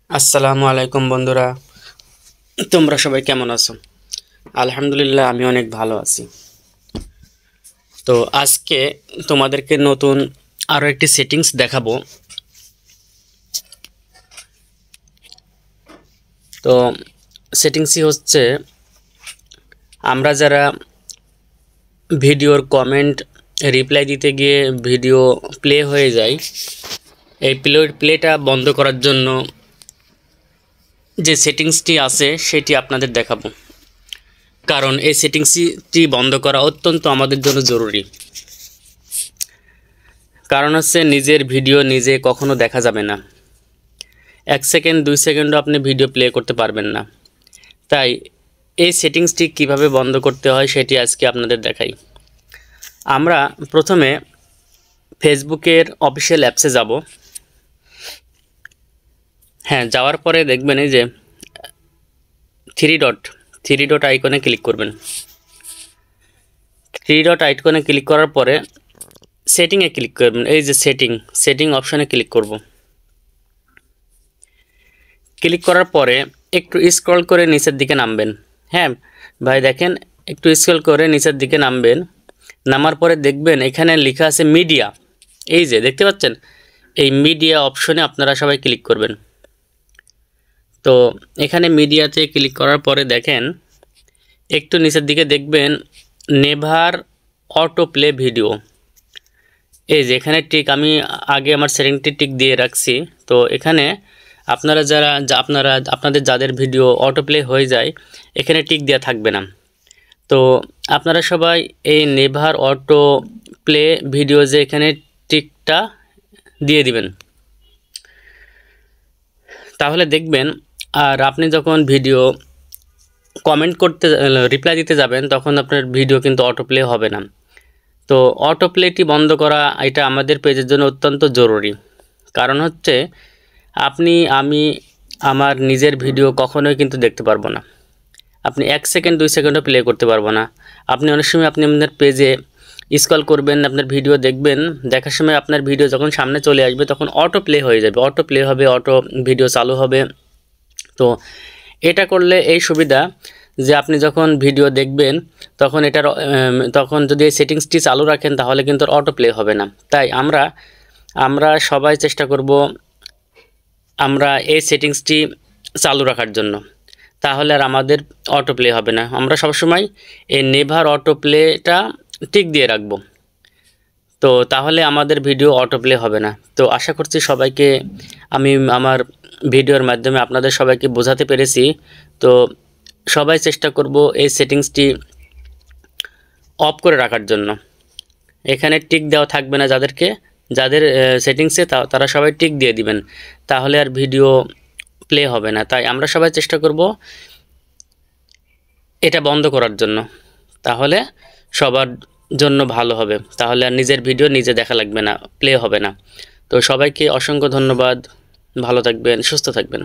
আসসালামু আলাইকুম বন্ধুরা, তোমরা সবাই কেমন আছো? আলহামদুলিল্লাহ, আমি অনেক ভালো আছি। তো আজকে তোমাদেরকে নতুন আরও একটি সেটিংস দেখাবো। তো সেটিংসই হচ্ছে, আমরা যারা ভিডিওর কমেন্ট রিপ্লাই দিতে গিয়ে ভিডিও প্লে হয়ে যায়, এই প্লেটা বন্ধ করার জন্য যে সেটিংসটি আছে সেটি আপনাদের দেখাবো। কারণ এই সেটিংসটি বন্ধ করা অত্যন্ত আমাদের জন্য জরুরি। কারণ হচ্ছে, নিজের ভিডিও নিজে কখনো দেখা যাবে না। 1 সেকেন্ড 2 সেকেন্ডও আপনি ভিডিও প্লে করতে পারবেন না। তাই এই সেটিংসটি কিভাবে বন্ধ করতে হয় সেটি আজকে আপনাদের দেখাই। আমরা প্রথমে ফেসবুকের অফিসিয়াল অ্যাপসে যাব। যাওয়ার পরে দেখবেন এই যে থ্রি ডট আইকনে ক্লিক করবেন। থ্রি ডট আইকনে ক্লিক করার পরে সেটিংয়ে ক্লিক করবেন। এই যে সেটিং অপশনে ক্লিক করব। ক্লিক করার পরে একটু স্ক্রল করে নিচের দিকে নামবেন। ভাই দেখেন, একটু স্ক্রল করে নিচের দিকে নামবেন। নামার পরে দেখবেন এখানে লেখা আছে মিডিয়া। এই যে দেখতে পাচ্ছেন, এই মিডিয়া অপশনে আপনারা সবাই ক্লিক করবেন। তো এখানে মিডিয়াতে ক্লিক করার পরে দেখেন একটু নিচের দিকে দেখবেন নেভার অটো প্লে ভিডিও। এই যে এখানে টিক, আমি আগে আমার সেটিংটি টিক দিয়ে রাখছি। তো এখানে আপনাদের যাদের ভিডিও অটো প্লে হয়ে যায়, এখানে টিক দেওয়া থাকবে না। তো আপনারা সবাই এই নেভার অটো প্লে ভিডিও যে এখানে টিকটা দিয়ে দিবেন। তাহলে দেখবেন, আর আপনি যখন ভিডিও কমেন্ট করতে রিপ্লাই দিতে যাবেন, তখন আপনার ভিডিও কিন্তু অটো প্লে হবে না। তো অটো প্লেটি বন্ধ করা এটা আমাদের পেজের জন্য অত্যন্ত জরুরি। কারণ হচ্ছে, আমি আমার নিজের ভিডিও কখনোই কিন্তু দেখতে পারবো না। আপনি 1 সেকেন্ড 2 সেকেন্ডও প্লে করতে পারবো না। আপনি অনেক সময় আপনার পেজে স্ক্রল করবেন, আপনার ভিডিও দেখবেন, দেখার সময় আপনার ভিডিও যখন সামনে চলে আসবে তখন অটো প্লে হয়ে যাবে, অটো প্লে হবে, অটো ভিডিও চালু হবে। তো এটা করলে এই সুবিধা যে আপনি যখন ভিডিও দেখবেন তখন যদি এই সেটিংসটি চালু রাখেন তাহলে কিন্তু অটো প্লে হবে না। তাই আমরা সবাই চেষ্টা করব আমরা এই সেটিংসটি চালু রাখার জন্য। তাহলে আর আমাদের অটো প্লে হবে না। আমরা সবসময় এই নেভার অটো প্লেটা টিক দিয়ে রাখব। তো তাহলে আমাদের ভিডিও অটো প্লে হবে না। তো আশা করছি সবাইকে আমি আমার ভিডিওর মাধ্যমে আপনাদের সবাইকে বোঝাতে পেরেছি। তো সবাই চেষ্টা করব এই সেটিংসটি অফ করে রাখার জন্য। এখানে টিক দেওয়া থাকবে না, যাদের সেটিংসে তারা সবাই টিক দিয়ে দিবেন, তাহলে আর ভিডিও প্লে হবে না। তাই আমরা সবাই চেষ্টা করব এটা বন্ধ করার জন্য। তাহলে সবার জন্য ভালো হবে। তাহলে আর নিজের ভিডিও নিজে দেখা লাগবে না, প্লে হবে না। তো সবাইকে অসংখ্য ধন্যবাদ। ভালো থাকবেন, সুস্থ থাকবেন।